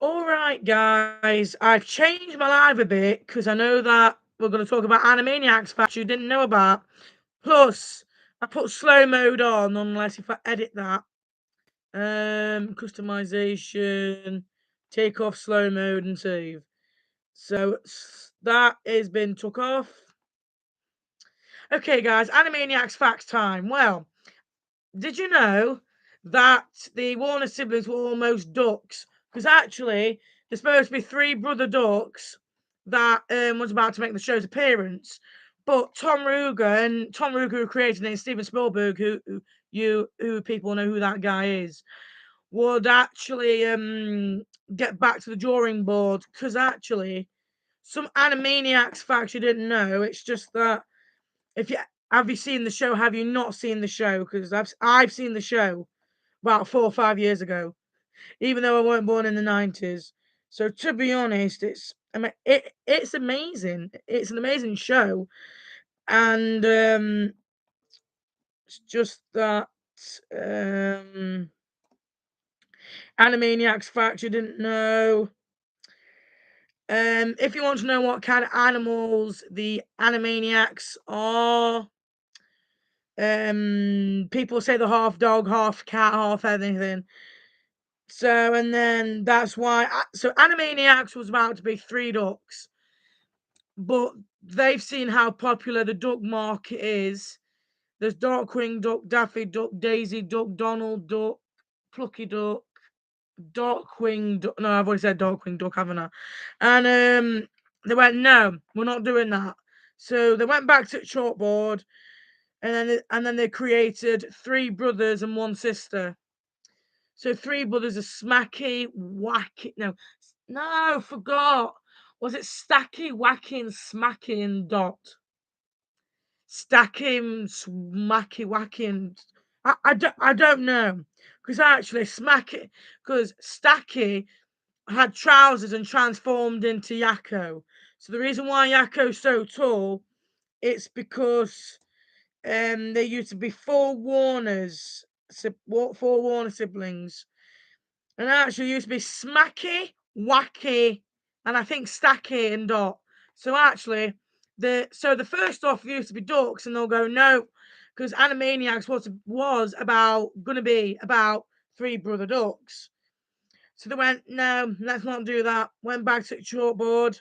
All right, guys, I've changed my life a bit because I know that we're going to talk about Animaniacs facts you didn't know about. Plus, I put slow mode on, unless if I edit that. Customization, take off slow mode and save. So that has been took off. Okay, guys, Animaniacs facts time. Well, did you know that the Warner siblings were almost ducks? Because actually, there's supposed to be three brother ducks that was about to make the show's appearance. But Tom Ruger who created it, and Steven Spielberg, who people know who that guy is, would actually get back to the drawing board. Because actually, some Animaniacs facts you didn't know. It's just that if you have you seen the show, have you not seen the show? Because I've seen the show about 4 or 5 years ago, even though I weren't born in the 90s. So to be honest, it's amazing. It's an amazing show, and it's just that Animaniacs fact you didn't know. If you want to know what kind of animals the Animaniacs are, people say they're half dog, half cat, half anything. So, and then that's why. So, Animaniacs was about to be three ducks, but they've seen how popular the duck market is. There's Darkwing Duck, Daffy Duck, Daisy Duck, Donald Duck, Plucky Duck, Darkwing Duck. No, I've already said Darkwing Duck, haven't I? And they went, no, we're not doing that. So they went back to the chalkboard, and then they created three brothers and one sister. So three brothers are Smacky, Wacky. No, forgot. Was it Stacky, Wacky, and Smacky and Dot? Stacky, Smacky, Wacky, and I don't know, because actually Stacky had trousers and transformed into Yakko. So the reason why Yakko's so tall, it's because there used to be four Warner siblings, and actually used to be Smacky, Wacky, and I think Stacky and Dot. So actually, the first off used to be ducks, and they'll go no, because Animaniacs was about gonna be about three brother ducks. So they went, no, let's not do that. Went back to the chalkboard,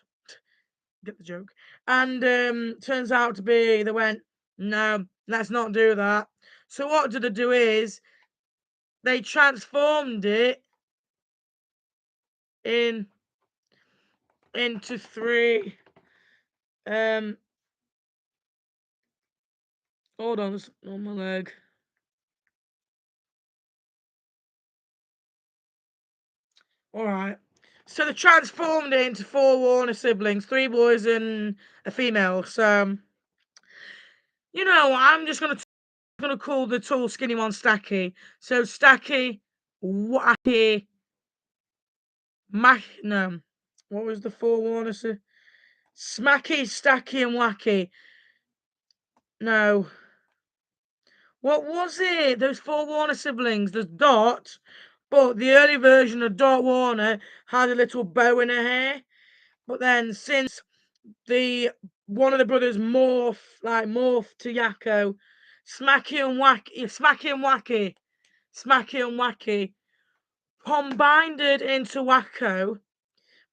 get the joke, and turns out to be they went, no, let's not do that. So what did they do is they transformed it in into three. Um, hold on, it's on my leg. All right. So they transformed it into four Warner siblings, three boys and a female. So I'm just gonna call the tall, skinny one Stacky. So Stacky, Wacky, No, what was the four Warner? Smacky, Stacky, and Wacky. No, what was it? Those four Warner siblings. There's Dot, but the early version of Dot Warner had a little bow in her hair. But then since the one of the brothers morphed to Yakko, Smacky and Wacky combined it into Wakko,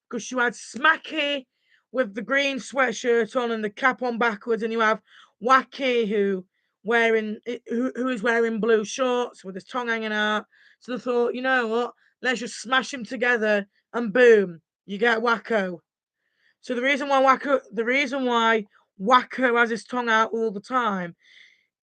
because you had Smacky with the green sweatshirt on and the cap on backwards, and you have Wacky who is wearing blue shorts with his tongue hanging out. So they thought, you know what? Let's just smash them together, and boom, you get Wakko. So the reason why Wakko has his tongue out all the time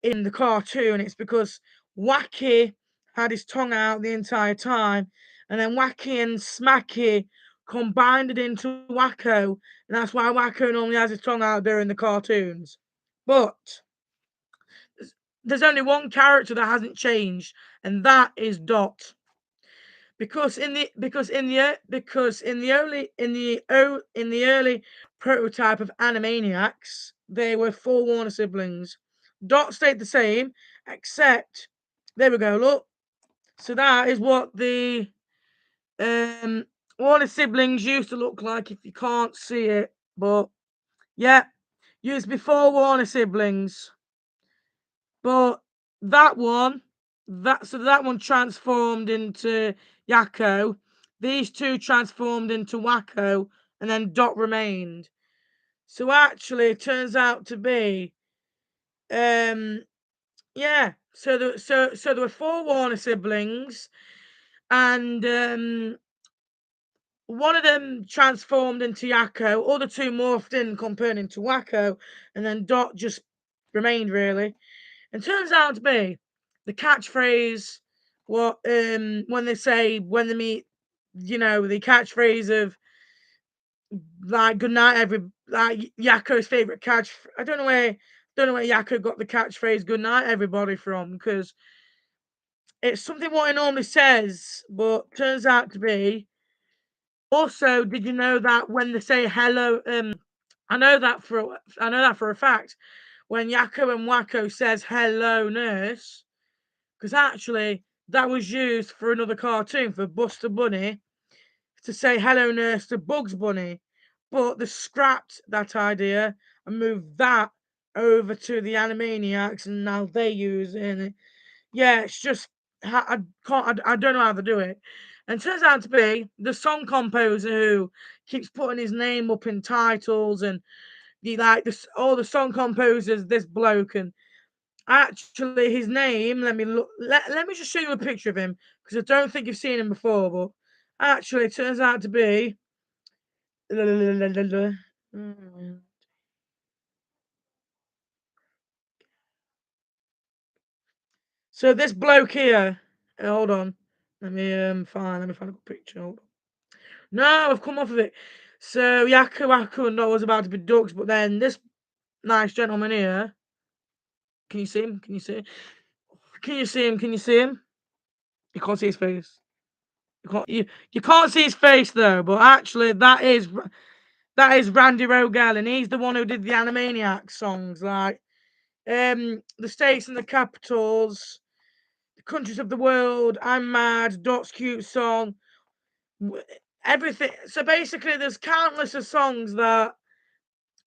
in the cartoon, it's because Wacky had his tongue out the entire time, and then Wacky and Smacky combined it into Wakko, and that's why Wakko normally has his tongue out during the cartoons. But there's only one character that hasn't changed, and that is Dot. Because in the early prototype of Animaniacs, they were four Warner siblings. Dot stayed the same, except there we go. Look, so that is what the Warner siblings used to look like, if you can't see it, but yeah, used before Warner siblings. But that one, that one transformed into Yakko. These two transformed into Wakko, and then Dot remained. So actually, it turns out to be, um, yeah. So there were four Warner siblings, and one of them transformed into Yakko. Other two morphed in, compared into Wakko, and then Dot just remained really. And turns out to be the catchphrase, what when they say when they meet, the catchphrase of like "good night every," like Yakko's favorite catch. I don't know where Yakko got the catchphrase "good night everybody" from, because it's something what he normally says, but turns out to be. Also, did you know that when they say hello, I know that for a fact. When Yakko and Wakko says hello nurse, because actually that was used for another cartoon for Buster Bunny to say hello nurse to Bugs Bunny, but they scrapped that idea and moved that over to the Animaniacs, and now they use it. And yeah, it's just I can't I don't know how to do it. And it turns out to be the song composer who keeps putting his name up in titles, and all the song composers, this bloke. And actually, his name, let me look. Let me just show you a picture of him, because I don't think you've seen him before. But actually, it turns out to be. So this bloke here. Hold on. Let me find a good picture. Hold on. No, I've come off of it. So Yaku Waku and Dot was about to be ducks, but then this nice gentleman here. Can you see him? Can you see? Can you see him? Can you see him? You can't see his face. You can't see his face though. But actually, that is Randy Rogel, and he's the one who did the Animaniacs songs, like the states and the capitals, the countries of the world, I'm Mad, Dot's cute song, everything. So basically, there's countless of songs that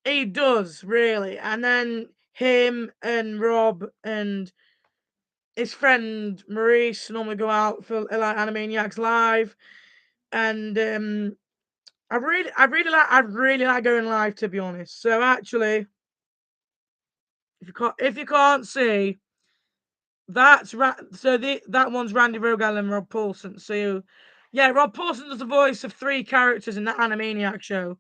he does really, and then him and Rob and his friend Maurice normally go out for like Animaniacs live, and I really like going live, to be honest. So actually, if you can't see, that one's Randy Rogel and Rob Paulson. So yeah, Rob Paulson does the voice of three characters in that Animaniac show.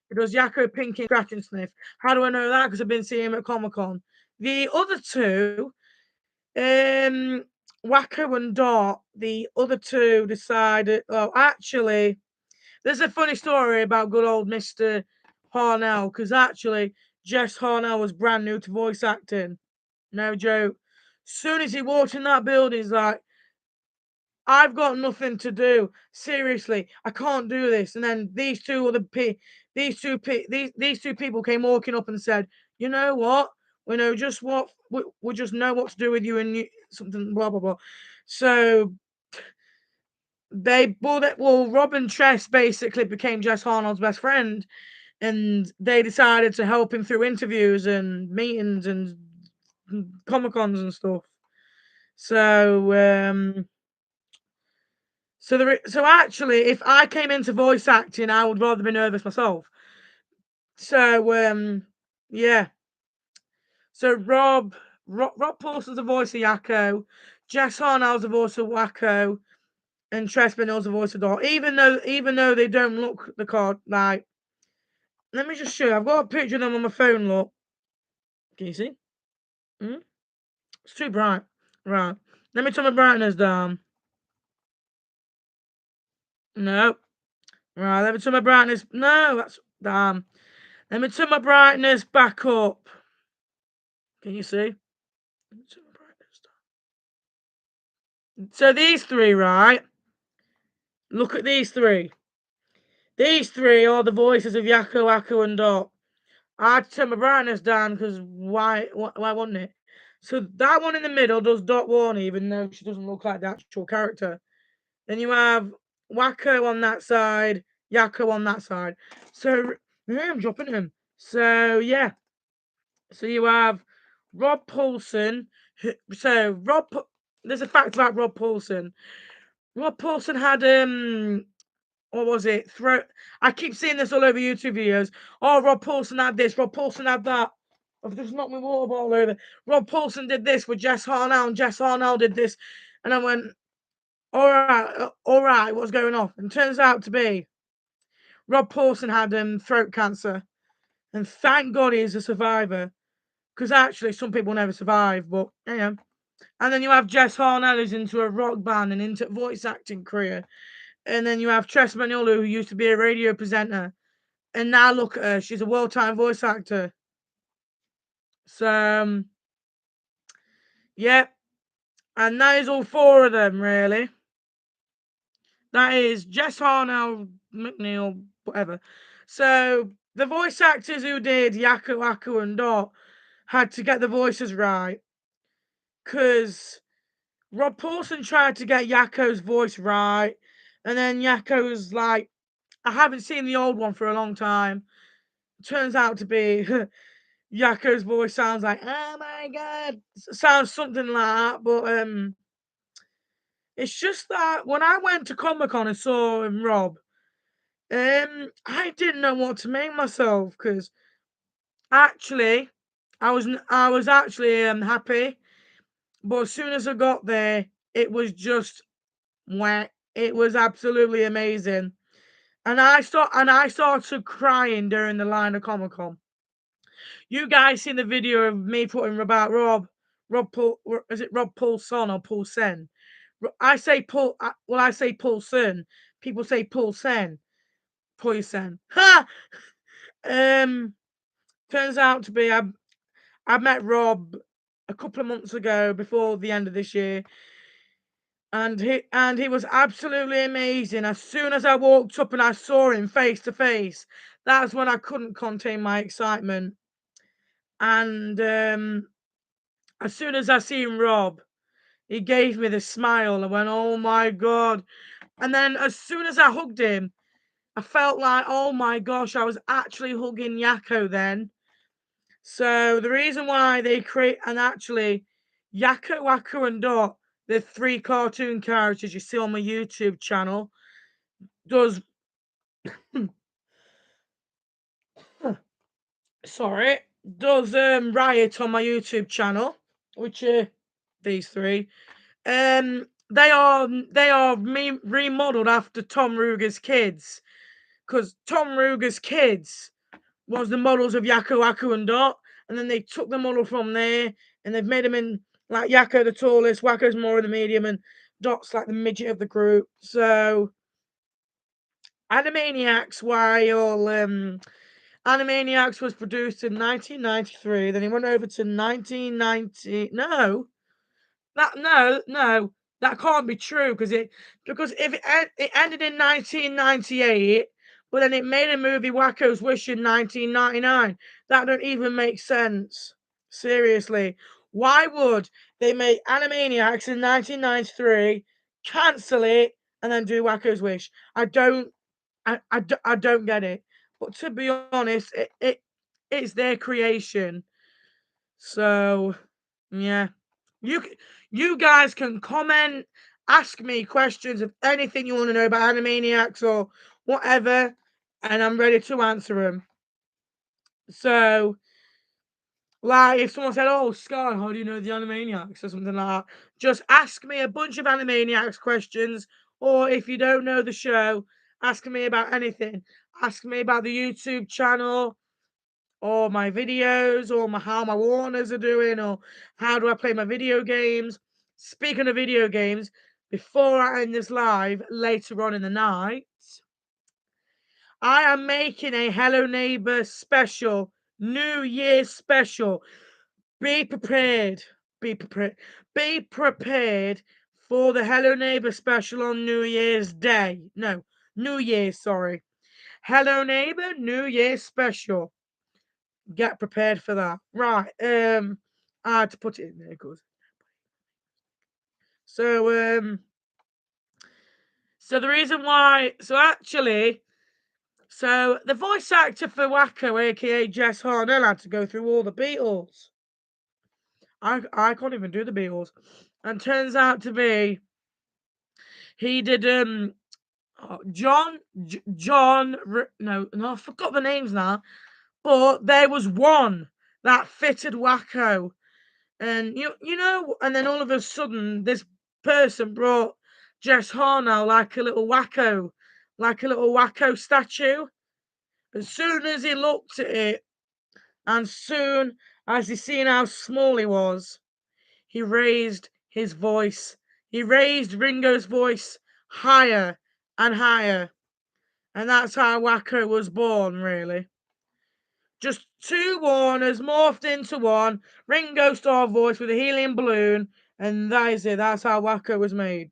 He does Yakko, Pinky, and Scratch and Sniff. How do I know that? Because I've been seeing him at Comic Con. The other two, um, Wakko and Dot, the other two decided. Well, actually, there's a funny story about good old Mr. Harnell, because actually, Jess Harnell was brand new to voice acting. No joke. Soon as he walked in that building, he's like, I've got nothing to do. Seriously, I can't do this. And then these two people came walking up and said, "You know what? We know just what we just know what to do with you and you, something blah blah blah." So Rob and Tress basically became Jess Harnell's best friend, and they decided to help him through interviews and meetings and Comic Cons and stuff. So so actually, if I came into voice acting, I would rather be nervous myself. So yeah. So Rob Paulson's the voice of Yakko, Jess Harnell's the voice of Wakko, and Tress Benill's the voice of Dot. Even though they don't look the card like. Let me just show you. I've got a picture of them on my phone. Look, can you see? Hmm? It's too bright. Right. Let me turn my brightness down. No. Right. Let me turn my brightness. No, that's damn. Let me turn my brightness back up. Can you see? So these three, right? Look at these three. These three are the voices of Yakko, Akko, and Dot. I had to turn my brightness down because why wouldn't it? So that one in the middle does Dot Warner, even though she doesn't look like the actual character. Then you have Wakko on that side, Yakko on that side. So yeah, I'm dropping him. So yeah. So you have Rob Paulson. So there's a fact about Rob Paulson. Rob Paulson had what was it? Throat. I keep seeing this all over YouTube videos. Oh, Rob Paulson had this. Rob Paulson had that. I've just knocked my water bottle over. Rob Paulson did this with Jess Harnell, and Jess Harnell did this. And I went, all right, what's going on? And turns out to be Rob Paulson had throat cancer, and thank God he's a survivor. Because actually, some people never survive, but yeah. And then you have Jess Harnell, who's into a rock band and into voice acting career. And then you have Tress Manolo, who used to be a radio presenter. And now look at her, she's a world-time voice actor. So, yeah. And that is all four of them, really. That is Jess Harnell, McNeil, whatever. So, the voice actors who did Yakko, Wakko, and Dot had to get the voices right. Because Rob Paulson tried to get Yakko's voice right. And then Yakko's like, I haven't seen the old one for a long time. Turns out to be Yakko's voice sounds like, oh my god, sounds something like that. But it's just that when I went to Comic Con and saw Rob, I didn't know what to make myself because actually, I was actually happy, but as soon as I got there, it was just wet. It was absolutely amazing. And I started crying during the line of Comic Con. You guys seen the video of me putting about Rob Paul, is it Rob Paulson or Paulsen? I say Paul, well, I say Paulson. People say Paulsen. Paulsen. Ha! Um, turns out to be I met Rob a couple of months ago before the end of this year. And he was absolutely amazing. As soon as I walked up and I saw him face to face, that's when I couldn't contain my excitement. And as soon as I seen Rob, he gave me the smile. I went, oh my god. And then as soon as I hugged him, I felt like, oh my gosh, I was actually hugging Yakko then. So the reason why they create, and actually Yakko, Wakko, and Dot, the three cartoon characters you see on my YouTube channel, does sorry, does Riot on my YouTube channel, which are these three. They are remodeled after Tom Ruger's kids, because Tom Ruger's kids was the models of Yakko, Wakko, and Dot, and then they took the model from there and they've made them in like Yakko the tallest, Wakko's more of the medium, and Dot's like the midget of the group. So Animaniacs, Animaniacs was produced in 1993. Then he went over to 1990. No, that can't be true because if it ended in 1998, but then it made a movie Wacko's Wish in 1999. That don't even make sense. Seriously, why would they make Animaniacs in 1993, cancel it, and then do Wacko's Wish? I don't get it. But to be honest, it's their creation. So yeah, you you guys can comment, ask me questions of anything you want to know about Animaniacs or whatever, and I'm ready to answer them. So, like, if someone said, "Oh, Sky, how do you know the Animaniacs?" or something like that, just ask me a bunch of Animaniacs questions, or if you don't know the show, ask me about anything. Ask me about the YouTube channel, or my videos, or how my Warners are doing, or how do I play my video games. Speaking of video games, before I end this live later on in the night, I am making a Hello Neighbor special, New Year's special. Be prepared. Be prepared. Be prepared for the Hello Neighbor special on New Year's Day. No, New Year's, sorry. Hello Neighbor, New Year's special. Get prepared for that. Right. I had to put it in there, cause so So the reason why, so the voice actor for Wakko, aka Jess Harnell, had to go through all the Beatles. I can't even do the Beatles, and turns out to be he did John, no, I forgot the names now, but there was one that fitted Wakko, and you know, and then all of a sudden this person brought Jess Harnell like a little Wakko statue. As soon as he looked at it, and soon as he seen how small he was, he raised his voice. He raised Ringo's voice higher and higher. And that's how Wakko was born, really. Just two Warners morphed into one. Ringo Starr voice with a helium balloon. And that is it. That's how Wakko was made.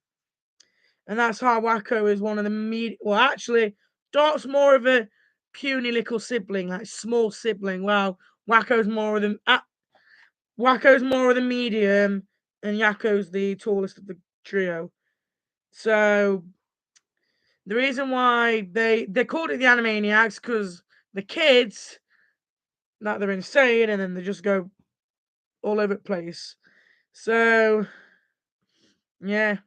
And that's how Wakko is one of the well, actually, Dot's more of a puny little sibling, like small sibling. Well, Wakko's more of the medium, and Yakko's the tallest of the trio. So the reason why they called it the Animaniacs, because the kids, that they're insane, and then they just go all over the place. So yeah,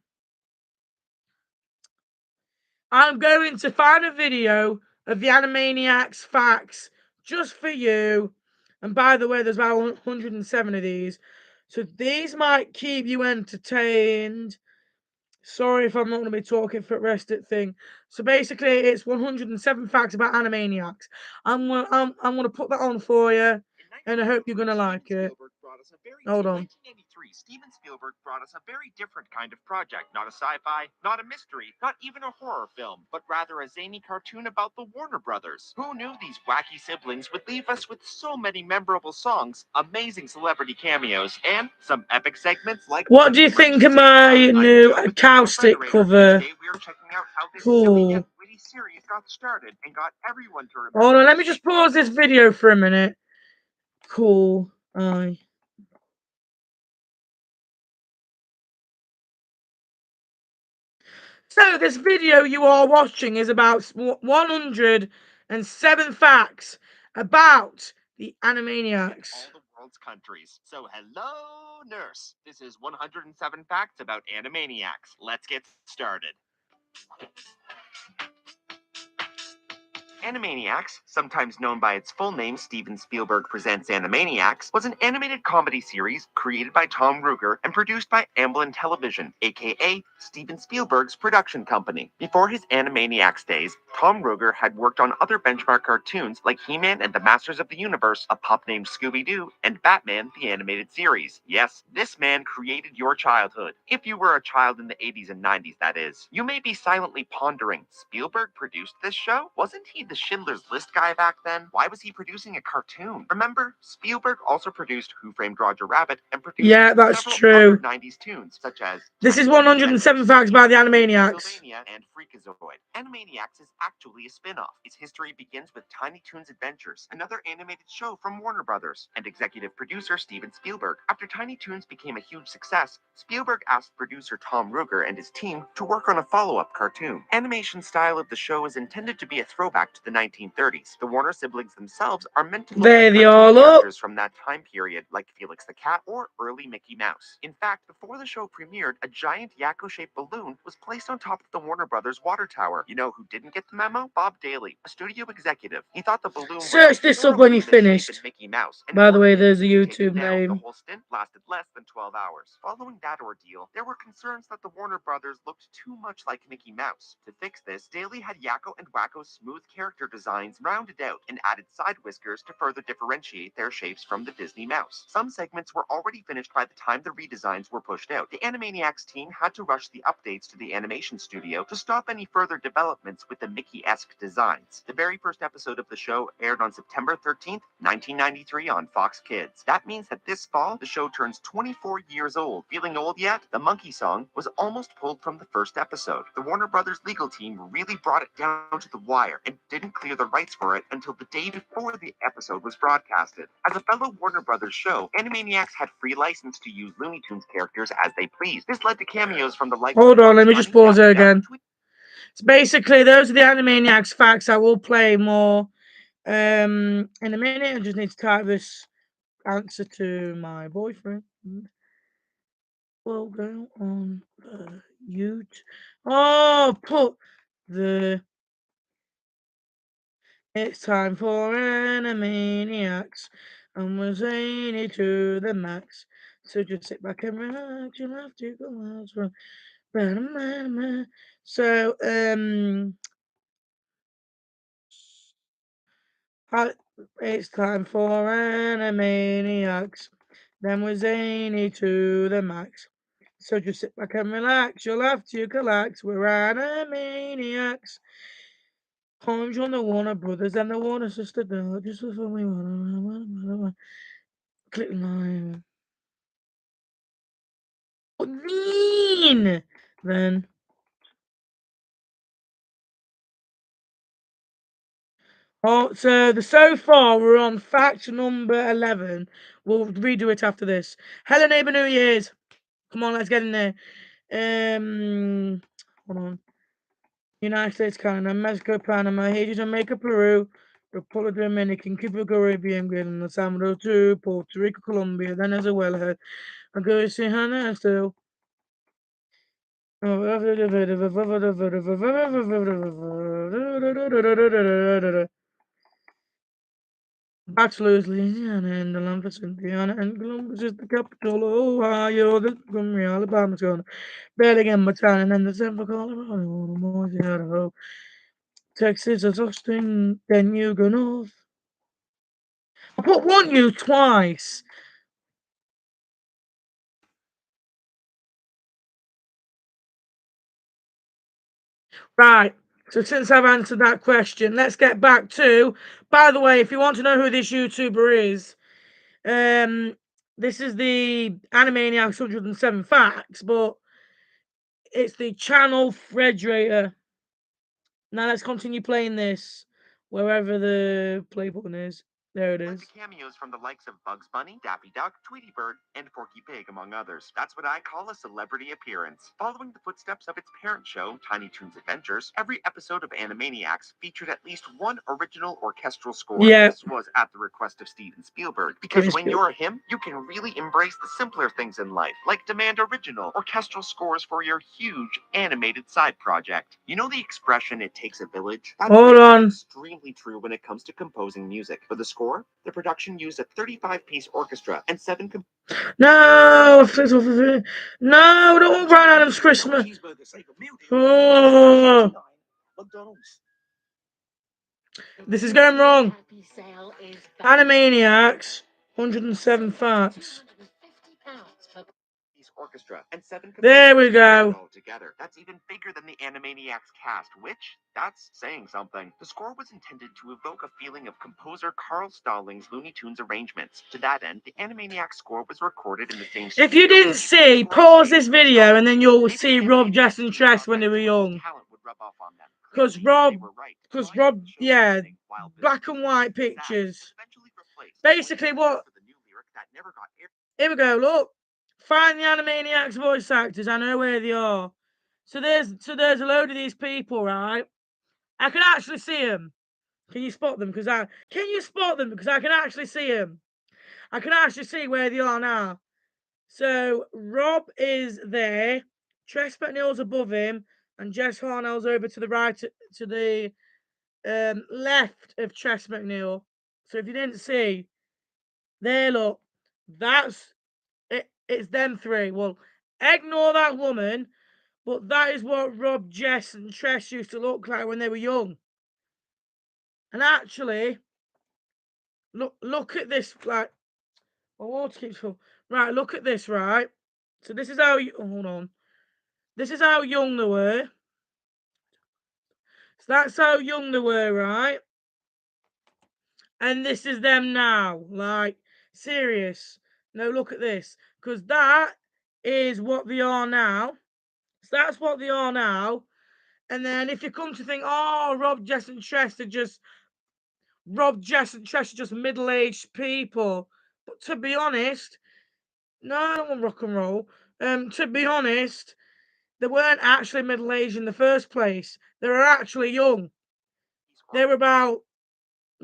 I'm going to find a video of the Animaniacs facts just for you. And by the way, there's about 107 of these, so these might keep you entertained. Sorry if I'm not going to be talking for the rest of the thing. So basically, it's 107 facts about Animaniacs. I'm gonna put that on for you, and I hope you're gonna like it. Hold on. 1983, Steven Spielberg brought us a very different kind of project. Not a sci-fi, not a mystery, not even a horror film, but rather a zany cartoon about the Warner Brothers. Who knew these wacky siblings would leave us with so many memorable songs, amazing celebrity cameos, and some epic segments like... What do you think of my new acoustic cover? Today we are checking out how this Cool. silly yet witty series got started and got everyone to remember... Hold on, let me just pause this video for a minute. Cool. Aye. So this video you are watching is about 107 facts about the Animaniacs. All the world's countries. So hello, nurse. This is 107 facts about Animaniacs. Let's get started. Animaniacs, sometimes known by its full name Steven Spielberg Presents Animaniacs, was an animated comedy series created by Tom Ruegger and produced by Amblin Television, aka Steven Spielberg's production company. Before his Animaniacs days, Tom Ruegger had worked on other benchmark cartoons like He-Man and the Masters of the Universe, A Pup Named Scooby-Doo, and Batman the Animated Series. Yes, this man created your childhood. If you were a child in the 80s and 90s, that is. You may be silently pondering, Spielberg produced this show? Wasn't he the Schindler's List guy back then? Why was he producing a cartoon? Remember, Spielberg also produced Who Framed Roger Rabbit and produced that's several true. other 90s tunes, such as... This is 107 facts about the Animaniacs. And Freakazoid. Animaniacs is actually a spin-off. Its history begins with Tiny Toons Adventures, another animated show from Warner Brothers, and executive producer Steven Spielberg. After Tiny Toons became a huge success, Spielberg asked producer Tom Ruegger and his team to work on a follow-up cartoon. Animation style of the show is intended to be a throwback to the 1930s. The Warner siblings themselves are meant to look like cartoon characters from that time period, like Felix the Cat or early Mickey Mouse. In fact, before the show premiered, a giant yakko-shaped balloon was placed on top of the Warner Brothers water tower. You know who didn't get the memo? Bob Daly, a studio executive. He thought the balloon Search this up when you finished. Mickey Mouse. By the way, there's a YouTube name. The whole stint lasted less than 12 hours. Following that ordeal, there were concerns that the Warner Brothers looked too much like Mickey Mouse. To fix this, Daly had Yakko and Wakko's smooth character designs rounded out and added side whiskers to further differentiate their shapes from the Disney mouse. Some segments were already finished by the time the redesigns were pushed out. The Animaniacs team had to rush the updates to the animation studio to stop any further developments with the Mickey-esque designs. The very first episode of the show aired on September 13th, 1993 on Fox Kids. That means that this fall, the show turns 24 years old. Feeling old yet? The Monkey Song was almost pulled from the first episode. The Warner Brothers legal team really brought it down to the wire and didn't clear the rights for it until the day before the episode was broadcasted. As a fellow Warner Brothers show, Animaniacs had free license to use Looney Tunes characters as they pleased. This led to cameos from the likes... Hold on, let me just pause there again. So basically, those are the Animaniacs facts. I will play more in a minute. I just need to type this answer to my boyfriend. We'll go on YouTube. Oh, put the. It's time for Animaniacs, and we're zany to the max. So just sit back and relax. You'll have to go out from. So it's time for Animaniacs. Then we're zany to the max. So just sit back and relax. You'll have to collapse. We're Animaniacs. Homes on the Warner Brothers and the Warner Sister Dog. Just before we want to click live. Mean. Then. Oh, so far we're on fact number 11. We'll redo it after this. Hello, neighbor, New Year's. Come on, let's get in there. Hold on. United States, Canada, Mexico, Panama, Haiti, Jamaica, Peru, Republic of Dominican, Cuba, Caribbean, Grenada, San Salvador, too, Puerto Rico, Colombia, Venezuela, I go to Hannah still. Bachelor's, Louisiana, and the Memphis, Indiana, and Columbus is the capital of Ohio. The Montgomery, Alabama's gonna Bellingham, Montana, and then the Denver, Colorado, Montana, Texas is Austin, then you go north. I put want you twice. Right. So since I've answered that question, let's get back to. By the way, if you want to know who this YouTuber is, this is the Animaniacs 107 Facts, but it's the channel Frederator. Now let's continue playing this wherever the play button is. There it Led is. to cameos from the likes of Bugs Bunny, Daffy Duck, Tweety Bird, and Porky Pig, among others. That's what I call a celebrity appearance. Following the footsteps of its parent show, Tiny Toons Adventures, every episode of Animaniacs featured at least one original orchestral score. Yeah. This was at the request of Steven Spielberg, because when you're him, you can really embrace the simpler things in life, like demand original orchestral scores for your huge animated side project. You know the expression, it takes a village? That Hold on. is extremely true when it comes to composing music. For the score, the production used a 35-piece orchestra and No, no, don't want Brian Adams Christmas. Oh, this is going wrong. Animaniacs, 107 Facts. orchestra and There we go. all together. That's even bigger than the Animaniacs cast, which that's saying something. The score was intended to evoke a feeling of composer Carl Stalling's Looney Tunes arrangements. To that end, the Animaniacs score was recorded in the same studio. If you didn't see, pause this video and then you'll see Rob, Jess, and Tress when they were young. Because Rob, yeah, black and white pictures. Basically, what? Here we go. Look, find the Animaniacs voice actors. I know where they are. So there's a load of these people, right? I can actually see them. Can you spot them? Can you spot them? Because I can actually see them. I can actually see where they are now. So Rob is there. Tress McNeil's above him, and Jess Harnell's over to the right, to the left of Tress McNeil. So if you didn't see, there, look, that's it. It's them three. Well, ignore that woman, but that is what Rob, Jess, and Tress used to look like when they were young. And actually, look at this. Like, my water keeps full. Right, look at this. Right. So this is how you. Oh, hold on. This is how young they were. So that's how young they were, right? And this is them now. Like, serious. No, look at this. Because that is what they are now. So that's what they are now. And then if you come to think, oh, Rob, Jess, and Tress are just middle-aged people. But to be honest, no, I don't want rock and roll. To be honest, they weren't actually middle-aged in the first place. They were actually young. They were about,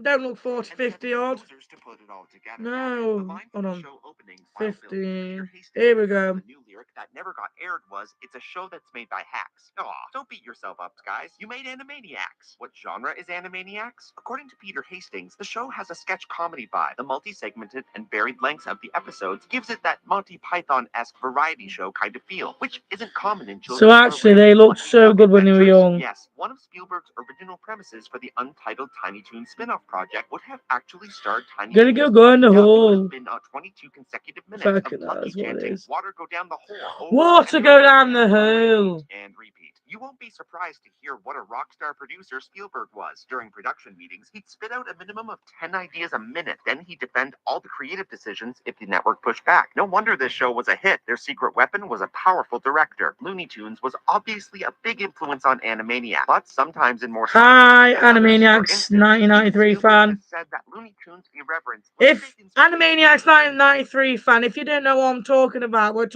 don't look 40, 50 odd. To put it all together. No, The line hold from the on. show opening, Wild Bill, Peter 15. Hastings. Here we go. The new lyric that never got aired was, "It's a show that's made by hacks." Aw, don't beat yourself up, guys. You made Animaniacs. What genre is Animaniacs? According to Peter Hastings, the show has a sketch comedy vibe. The multi-segmented and varied lengths of the episodes gives it that Monty Python-esque variety show kind of feel, which isn't common in children's So actually, programming. they looked Want new so duck good when they were adventures? young. Yes, one of Spielberg's original premises for the untitled Tiny Toon spin-off project would have actually starred Tiny Gonna Toons go in the talking duck. It would have hole. been 22 consecutive minutes of Fucking hell, Plucky that's what it chanting, is. "Water go down the hole," over Water and go over down again, the on repeat hole. and repeat. You won't be surprised to hear what a rock star producer Spielberg was. During production meetings, he'd spit out a minimum of 10 ideas a minute. Then he'd defend all the creative decisions if the network pushed back. No wonder this show was a hit. Their secret weapon was a powerful director. Looney Tunes was obviously a big influence on Animaniacs, but sometimes in more Hi, subtle ways than others. For Animaniacs instance, 1993 Spielberg fan. has said that Looney Tunes' irreverence was a big If inspiration. Animaniacs 1993 fan, if you don't know what I'm talking about, we're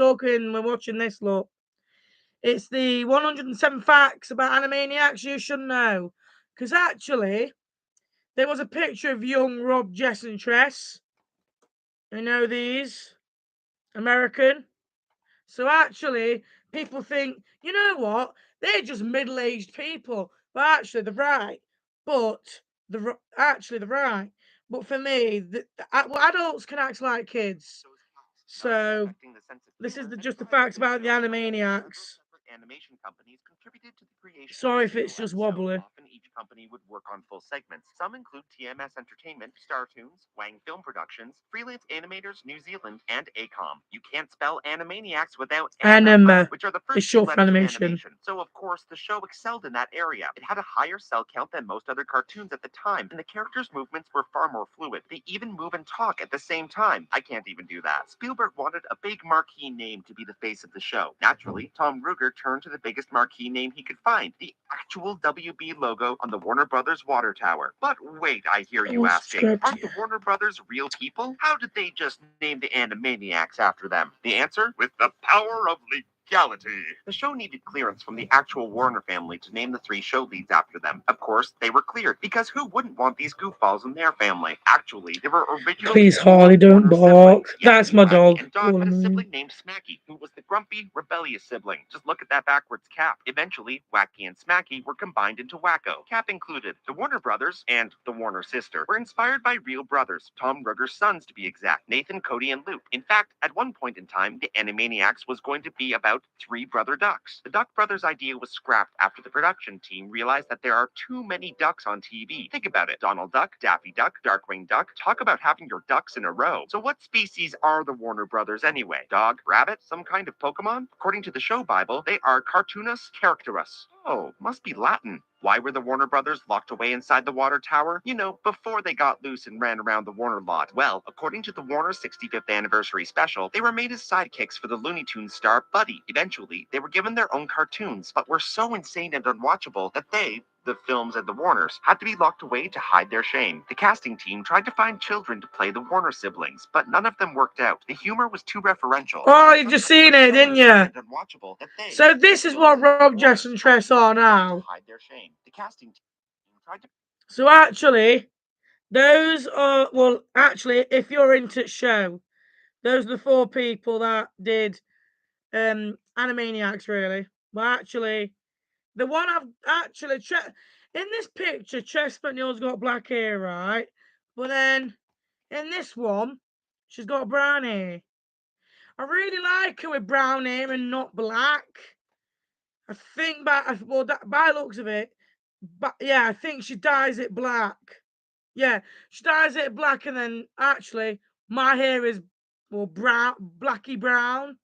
watching this, look. It's the 107 facts about Animaniacs you should know. Because actually, there was a picture of young Rob, Jess, and Tress. You know these? American. So actually, people think, you know what? They're just middle-aged people. But actually, they're right. But they're right. But for me, well, adults can act like kids. So this is just the facts about the Animaniacs. Animation companies contributed to the creation Sorry of a if it's single just episode. wobbly. Often each company would work on full segments. Some include TMS Entertainment, Startoons, Wang Film Productions, Freelance Animators New Zealand, and ACOM. You can't spell Animaniacs without Anima. which are the It's first two short for letters of animation. animation. So of course the show excelled in that area. It had a higher cell count than most other cartoons at the time, and the characters' movements were far more fluid. They even move and talk at the same time. I can't even do that. Spielberg wanted a big marquee name to be the face of the show. Naturally, Tom Ruegger turned to the biggest marquee name he could find, the actual WB logo on the Warner Brothers water tower. But wait, I hear you asking, aren't the Warner Brothers real people? How did they just name the Animaniacs after them? The answer? With the power of legality. The show needed clearance from the actual Warner family to name the three show leads after them. Of course, they were cleared, because who wouldn't want these goofballs in their family? Actually, they were originally Please, Harley, don't bark. That's my dog. And Dog had a sibling named Smacky, who was the grumpy, rebellious sibling. Just look at that backwards cap. Eventually, Wacky and Smacky were combined into Wacko. Cap included. The Warner brothers and the Warner sister were inspired by real brothers, Tom Ruegger's sons to be exact, Nathan, Cody, and Luke. In fact, at one point in time, the Animaniacs was going to be about three brother ducks. The Duck Brothers idea was scrapped after the production team realized that there are too many ducks on TV. Think about it. Donald Duck, Daffy Duck, Darkwing Duck. Talk about having your ducks in a row. So what species are the Warner brothers anyway? Dog? Rabbit? Some kind of Pokemon? According to the show Bible, they are Cartoonus characterus. Oh, must be Latin. Why were the Warner brothers locked away inside the water tower? You know, before they got loose and ran around the Warner lot. Well, according to the Warner 65th anniversary special, they were made as sidekicks for the Looney Tunes star Buddy. Eventually, they were given their own cartoons, but were so insane and unwatchable that they, the films and the Warners, had to be locked away to hide their shame. The casting team tried to find children to play the Warner siblings, but none of them worked out. The humor was too referential. Oh, you've just seen it, didn't you? So this is what Rob, Jess, and Tress are now. So actually, those are, well, actually, if you're into show, those are the four people that did Animaniacs, really. But actually, the one I've actually in this picture, Chess McNeil's got black hair, right? But then in this one, she's got brown hair. I really like her with brown hair and not black. I think by looks of it, but yeah, I think she dyes it black. Yeah, she dyes it black, and then actually my hair is brown, blacky brown.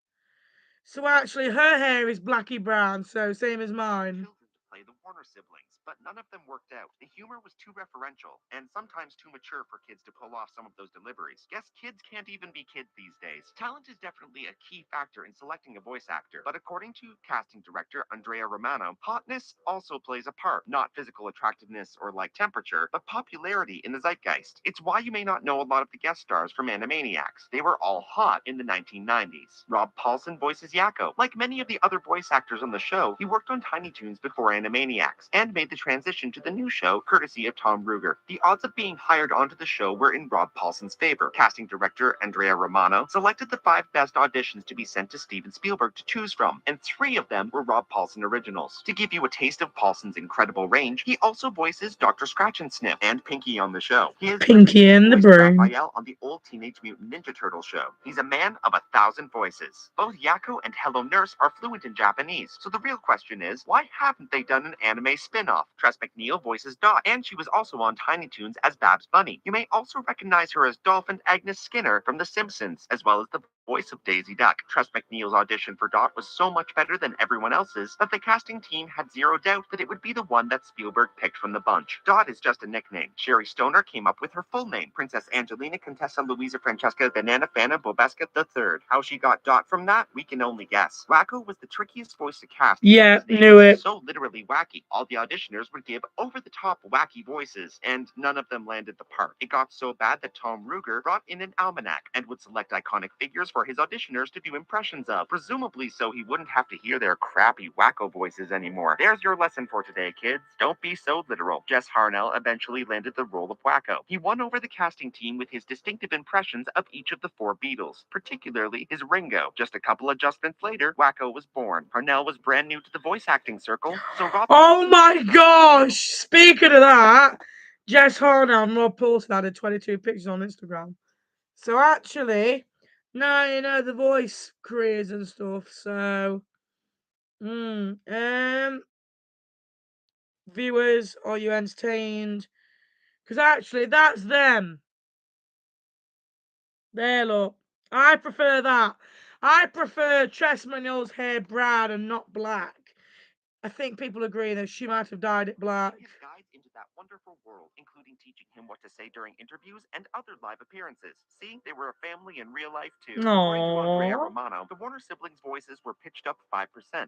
So actually, her hair is blacky brown, so same as mine. Warner siblings, but none of them worked out. The humor was too referential, and sometimes too mature for kids to pull off some of those deliveries. Guess kids can't even be kids these days. Talent is definitely a key factor in selecting a voice actor, but according to casting director Andrea Romano, hotness also plays a part. Not physical attractiveness or like temperature, but popularity in the zeitgeist. It's why you may not know a lot of the guest stars from Animaniacs. They were all hot in the 1990s. Rob Paulsen voices Yakko. Like many of the other voice actors on the show, he worked on Tiny Toons before Animaniacs, and made the transition to the new show courtesy of Tom Ruegger. The odds of being hired onto the show were in Rob Paulsen's favor. Casting director Andrea Romano selected the 5 best auditions to be sent to Steven Spielberg to choose from, and 3 of them were Rob Paulsen originals. To give you a taste of Paulsen's incredible range, he also voices Dr. Scratch and Sniff and Pinky on the show. He has Pinky and the voiced Brain. Raphael on the old Teenage Mutant Ninja Turtle show. He's a man of 1,000 voices. Both Yakko and Hello Nurse are fluent in Japanese, so the real question is, why haven't they done an anime spin-off? Tress MacNeille voices Dot, and she was also on Tiny Toons as Babs Bunny. You may also recognize her as Dolphin Agnes Skinner from The Simpsons, as well as the voice of Daisy Duck. Tress MacNeille's audition for Dot was so much better than everyone else's that the casting team had zero doubt that it would be the one that Spielberg picked from the bunch. Dot is just a nickname. Sherry Stoner came up with her full name, Princess Angelina Contessa Louisa Francesca Banana Fana Bobaska III. How she got Dot from that, we can only guess. Wakko was the trickiest voice to cast. Yeah, His name knew is it. so literally wacky. All the auditioners would give over-the-top wacky voices, and none of them landed the part. It got so bad that Tom Ruegger brought in an almanac and would select iconic figures for his auditioners to do impressions of, presumably so he wouldn't have to hear their crappy Wakko voices anymore. There's your lesson for today, kids. Don't be so literal. Jess Harnell eventually landed the role of Wakko. He won over the casting team with his distinctive impressions of each of the 4 Beatles, particularly his Ringo. Just a couple adjustments later, Wakko was born. Harnell was brand new to the voice acting circle, so Rob... Oh my gosh! Speaking of that, Jess Harnell and Rob Paulsen added 22 pictures on Instagram. So actually, now you know the voice careers and stuff. So, viewers, are you entertained? Because actually, that's them. There, look. I prefer that. I prefer Tress MacNeille's hair brown and not black. I think people agree that she might have dyed it black. His guides into that wonderful world, including teaching him what to say during interviews and other live appearances. See, they were a family in real life too. According to Andrea Aww. Romano, the Warner siblings' voices were pitched up 5%.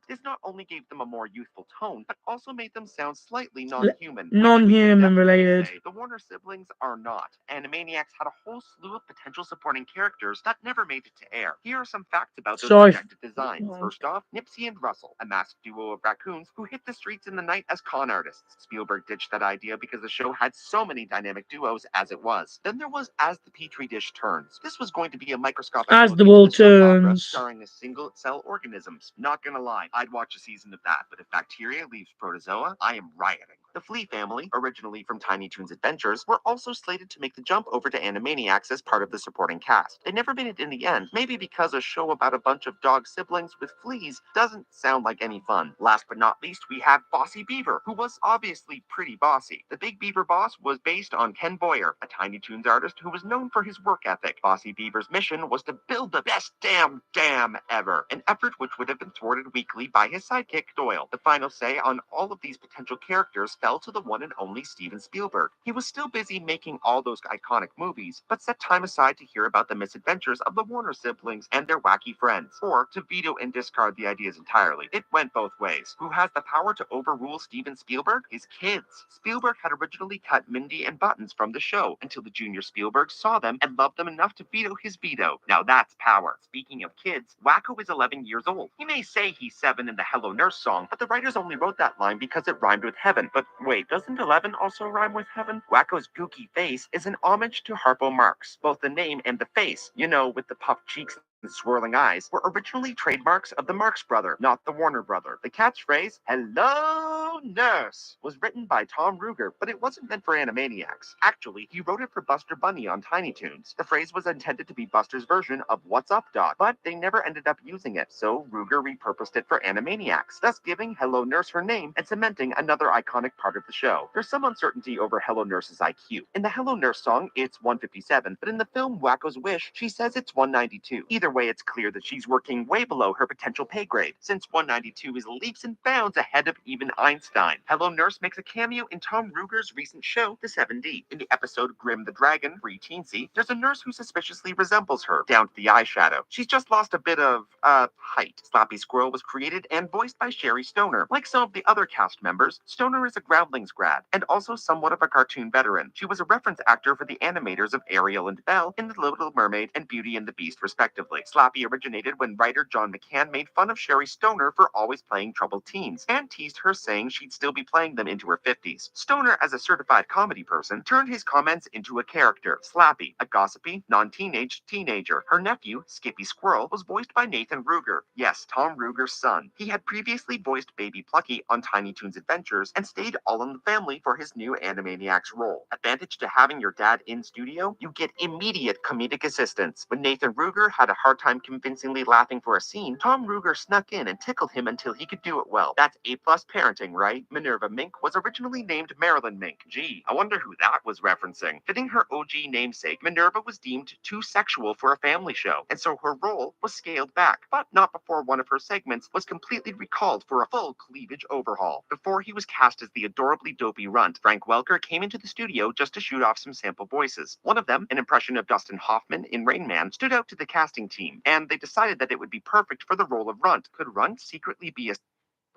This not only gave them a more youthful tone, but also made them sound slightly non-human. Non-human related. The Warner siblings are not. Animaniacs had a whole slew of potential supporting characters that never made it to air. Here are some facts about those projected designs. First off, Nipsey and Russell, a masked duo of raccoons who hit the streets in the night as con artists. Spielberg ditched that idea because the show had so many dynamic duos as it was. Then there was As the Petri Dish Turns. This was going to be a microscopic As look the into world soap opera turns. starring a single-cell organisms. Not gonna lie, I'd watch a season of that, but if bacteria leaves protozoa, I am rioting. The Flea family, originally from Tiny Toons Adventures, were also slated to make the jump over to Animaniacs as part of the supporting cast. They never made it in the end, maybe because a show about a bunch of dog siblings with fleas doesn't sound like any fun. Last but not least, we have Bossy Beaver, who was obviously pretty bossy. The Big Beaver boss was based on Ken Boyer, a Tiny Toons artist who was known for his work ethic. Bossy Beaver's mission was to build the best damn dam ever, an effort which would have been thwarted weekly by his sidekick, Doyle. The final say on all of these potential characters fell to the one and only Steven Spielberg. He was still busy making all those iconic movies, but set time aside to hear about the misadventures of the Warner siblings and their wacky friends, or to veto and discard the ideas entirely. It went both ways. Who has the power to overrule Steven Spielberg? His kids. Spielberg had originally cut Mindy and Buttons from the show until the junior Spielberg saw them and loved them enough to veto his veto. Now that's power. Speaking of kids, Wakko is 11 years old. He may say he's 7 in the Hello Nurse song, but the writers only wrote that line because it rhymed with heaven. But wait, doesn't 11 also rhyme with heaven? Wakko's gooky face is an homage to Harpo Marx. Both the name and the face, you know, with the puffed cheeks and swirling eyes, were originally trademarks of the Marx brother, not the Warner brother. The catchphrase, "Hello, Nurse," was written by Tom Ruegger, but it wasn't meant for Animaniacs. Actually, he wrote it for Buster Bunny on Tiny Toons. The phrase was intended to be Buster's version of "What's up, Doc?" but they never ended up using it, so Ruegger repurposed it for Animaniacs, thus giving Hello Nurse her name and cementing another iconic part of the show. There's some uncertainty over Hello Nurse's IQ. In the Hello Nurse song, it's 157, but in the film Wakko's Wish, she says it's 192. Either Either way, it's clear that she's working way below her potential pay grade, since 192 is leaps and bounds ahead of even Einstein. Hello Nurse makes a cameo in Tom Ruger's recent show, The 7D. In the episode Grim the Dragon, Free Teensy, there's a nurse who suspiciously resembles her, down to the eyeshadow. She's just lost a bit of, height. Slappy Squirrel was created and voiced by Sherry Stoner. Like some of the other cast members, Stoner is a Groundlings grad, and also somewhat of a cartoon veteran. She was a reference actor for the animators of Ariel and Belle in The Little Mermaid and Beauty and the Beast, respectively. Slappy originated when writer John McCann made fun of Sherry Stoner for always playing troubled teens, and teased her saying she'd still be playing them into her 50s. Stoner, as a certified comedy person, turned his comments into a character, Slappy, a gossipy, non-teenage teenager. Her nephew, Skippy Squirrel, was voiced by Nathan Ruger. Yes, Tom Ruger's son. He had previously voiced Baby Plucky on Tiny Toons Adventures and stayed All in the Family for his new Animaniacs role. Advantage to having your dad in studio? You get immediate comedic assistance. When Nathan Ruger had a hard time convincingly laughing for a scene, Tom Ruger snuck in and tickled him until he could do it well. That's A-plus parenting, right? Minerva Mink was originally named Marilyn Mink. Gee, I wonder who that was referencing. Fitting her OG namesake, Minerva was deemed too sexual for a family show, and so her role was scaled back, but not before one of her segments was completely recalled for a full cleavage overhaul. Before he was cast as the adorably dopey runt, Frank Welker came into the studio just to shoot off some sample voices. One of them, an impression of Dustin Hoffman in Rain Man, stood out to the casting team, and they decided that it would be perfect for the role of Runt. Could Runt secretly be a...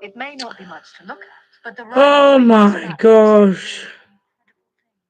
It may not be much to look at, but the Oh my gosh.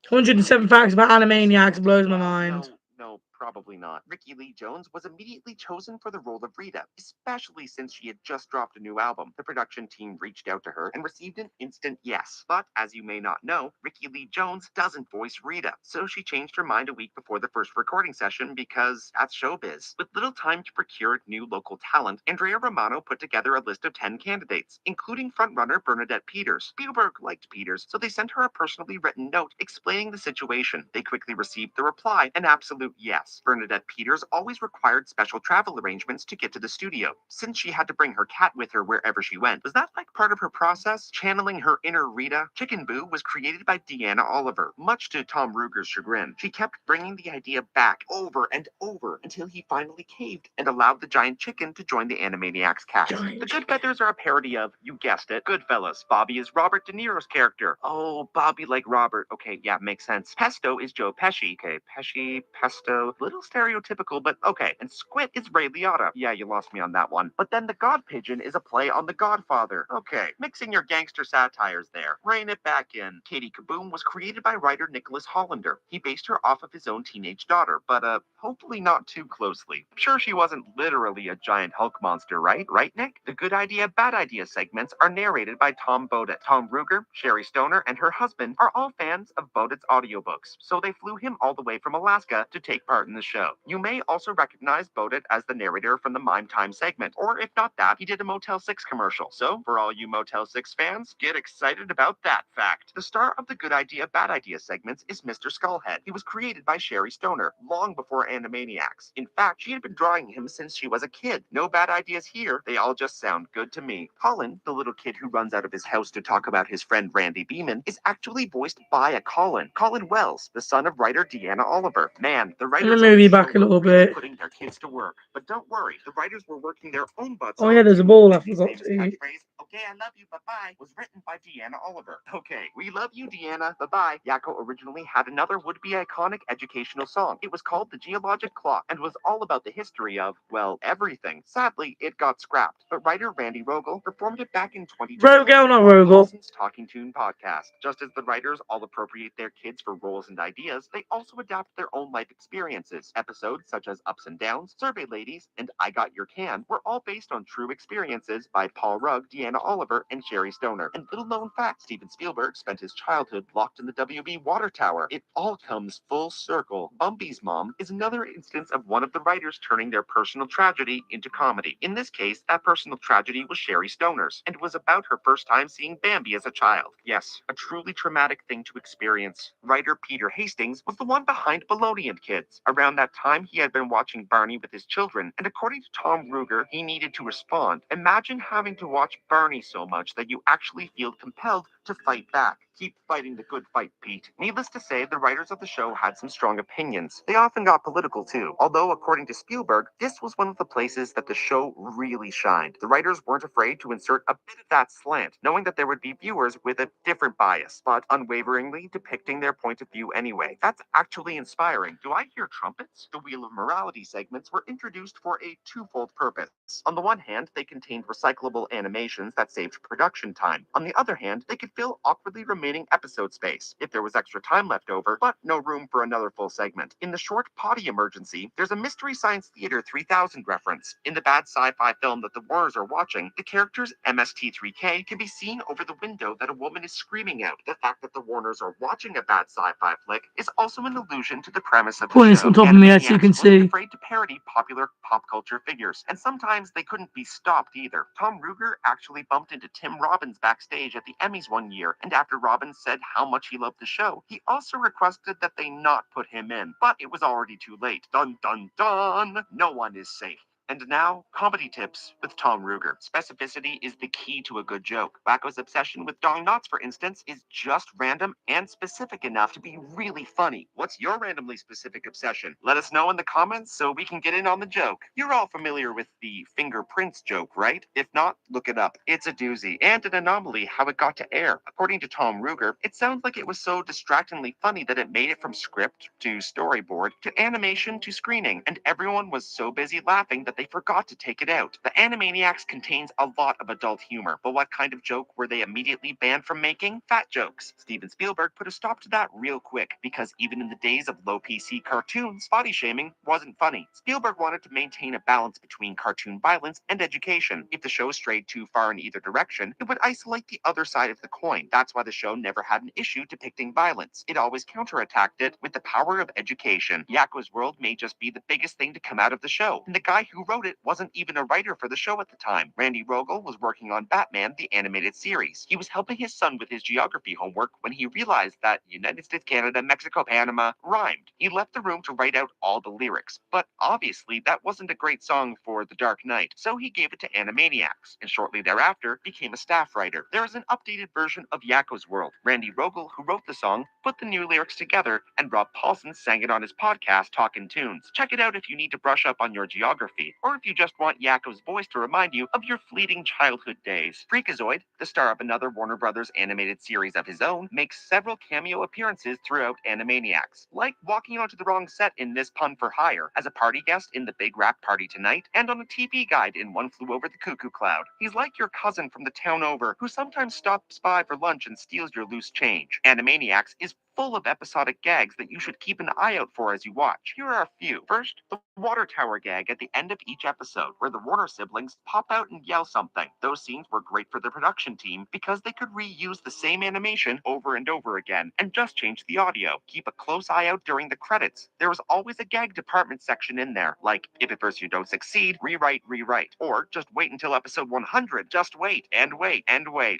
107 facts about Animaniacs blows my mind. No, probably not. Ricky Lee Jones was immediately chosen for the role of Rita, especially since she had just dropped a new album. The production team reached out to her and received an instant yes. But, as you may not know, Ricky Lee Jones doesn't voice Rita, so she changed her mind a week before the first recording session because that's showbiz. With little time to procure new local talent, Andrea Romano put together a list of 10 candidates, including frontrunner Bernadette Peters. Spielberg liked Peters, so they sent her a personally written note explaining the situation. They quickly received the reply, an absolute yes. Bernadette Peters always required special travel arrangements to get to the studio, since she had to bring her cat with her wherever she went. Was that like part of her process? Channeling her inner Rita? Chicken Boo was created by Deanna Oliver, much to Tom Ruger's chagrin. She kept bringing the idea back over and over until he finally caved and allowed the giant chicken to join the Animaniacs cast. The Good Feathers are a parody of, you guessed it, Goodfellas. Bobby is Robert De Niro's character. Oh, Bobby like Robert. Okay, yeah, makes sense. Pesto is Joe Pesci. Okay, Pesci, Pesto, little stereotypical, but okay. And Squid is Ray Liotta. Yeah, you lost me on that one. But then the God Pigeon is a play on The Godfather. Okay, mixing your gangster satires there. Rein it back in. Katie Kaboom was created by writer Nicholas Hollander. He based her off of his own teenage daughter, but hopefully not too closely. I'm sure she wasn't literally a giant Hulk monster, right? Right, Nick? The Good Idea, Bad Idea segments are narrated by Tom Bodett. Tom Ruger, Sherry Stoner, and her husband are all fans of Bodett's audiobooks, so they flew him all the way from Alaska to take part in the show. You may also recognize Bodett as the narrator from the Mime Time segment, or if not that, he did a Motel 6 commercial. So, for all you Motel 6 fans, get excited about that fact. The star of the Good Idea, Bad Idea segments is Mr. Skullhead. He was created by Sherry Stoner, long before Animaniacs. In fact, she had been drawing him since she was a kid. No bad ideas here, they all just sound good to me. Colin, the little kid who runs out of his house to talk about his friend Randy Beeman, is actually voiced by a Colin Wells, the son of writer Deanna Oliver. Man, the writers Let me of move the you show back a were little really bit. putting their kids to work. But don't worry, the writers were working their own butts Oh off yeah, there's a too. ball I His forgot famous to eat. catchphrase, "Okay, I love you, bye-bye," was written by Deanna Oliver. Okay, we love you, Deanna, bye-bye. Yakko originally had another would-be iconic educational song. It was called The Geologic Clock and was all about the history of, well, everything. Sadly, it got scrapped, but writer Randy Rogel performed it back in 2012 Rogel, not on Rogel. Paulson's Talking Toon podcast. Just as the writers all appropriate their kids for roles and ideas, they also adapt their own life experiences. Episodes such as Ups and Downs, Survey Ladies, and I Got Your Can were all based on true experiences by Paul Rugg, Deanna Oliver, and Sherry Stoner. And little known fact, Steven Spielberg spent his childhood locked in the WB water tower. It all comes full circle. Bumby's mom is another instance of one of the writers turning their personal tragedy into comedy. In this case, that personal tragedy was Sherry Stoner's, and was about her first time seeing Bambi as a child. Yes, a truly traumatic thing to experience. Writer Peter Hastings was the one behind Baloney and Kids. Around that time, he had been watching Barney with his children, and according to Tom Ruger, he needed to respond. Imagine having to watch Barney so much that you actually feel compelled to to fight back. Keep fighting the good fight, Pete. Needless to say, the writers of the show had some strong opinions. They often got political too, although according to Spielberg, this was one of the places that the show really shined. The writers weren't afraid to insert a bit of that slant, knowing that there would be viewers with a different bias, but unwaveringly depicting their point of view anyway. That's actually inspiring. Do I hear trumpets? The Wheel of Morality segments were introduced for a twofold purpose. On the one hand, they contained recyclable animations that saved production time. On the other hand, they could fill awkwardly remaining episode space if there was extra time left over, but no room for another full segment. In the short potty emergency, there's a Mystery Science Theater 3000 reference. In the bad sci-fi film that the Warners are watching, the characters MST3K can be seen over the window that a woman is screaming out. The fact that the Warners are watching a bad sci-fi flick is also an allusion to the premise of the Putting this show. on top of my head so you can Animaniacs wasn't see. afraid to parody popular pop culture figures, and sometimes they couldn't be stopped either. Tom Ruger actually bumped into Tim Robbins backstage at the Emmys one year, and after Robbins said how much he loved the show, he also requested that they not put him in, but it was already too late. Dun dun dun! No one is safe. And now, comedy tips with Tom Ruger. Specificity is the key to a good joke. Wakko's obsession with dong knots, for instance, is just random and specific enough to be really funny. What's your randomly specific obsession? Let us know in the comments so we can get in on the joke. You're all familiar with the fingerprints joke, right? If not, look it up. It's a doozy and an anomaly how it got to air. According to Tom Ruger, it sounds like it was so distractingly funny that it made it from script to storyboard to animation to screening, and everyone was so busy laughing that they forgot to take it out. The Animaniacs contains a lot of adult humor, but what kind of joke were they immediately banned from making? Fat jokes. Steven Spielberg put a stop to that real quick, because even in the days of low PC cartoons, body shaming wasn't funny. Spielberg wanted to maintain a balance between cartoon violence and education. If the show strayed too far in either direction, it would isolate the other side of the coin. That's why the show never had an issue depicting violence. It always counterattacked it with the power of education. Yakko's World may just be the biggest thing to come out of the show, and the guy who wrote it wasn't even a writer for the show at the time. Randy Rogel was working on Batman, the animated series. He was helping his son with his geography homework when he realized that United States, Canada, Mexico, Panama rhymed. He left the room to write out all the lyrics, but obviously that wasn't a great song for The Dark Knight, so he gave it to Animaniacs, and shortly thereafter became a staff writer. There is an updated version of Yakko's World. Randy Rogel, who wrote the song, put the new lyrics together, and Rob Paulson sang it on his podcast, Talkin' Tunes. Check it out if you need to brush up on your geography, or if you just want Yakko's voice to remind you of your fleeting childhood days. Freakazoid, the star of another Warner Brothers animated series of his own, makes several cameo appearances throughout Animaniacs, like walking onto the wrong set in This Pun for Hire, as a party guest in The Big Rap Party Tonight, and on a TV guide in One Flew Over the Cuckoo Cloud. He's like your cousin from the town over, who sometimes stops by for lunch and steals your loose change. Animaniacs is full of episodic gags that you should keep an eye out for as you watch. Here are a few. First, the water tower gag at the end of each episode, where the Warner siblings pop out and yell something. Those scenes were great for the production team because they could reuse the same animation over and over again and just change the audio. Keep a close eye out during the credits. There was always a gag department section in there, like if at first you don't succeed, rewrite, or just wait until episode 100. Just wait and wait and wait.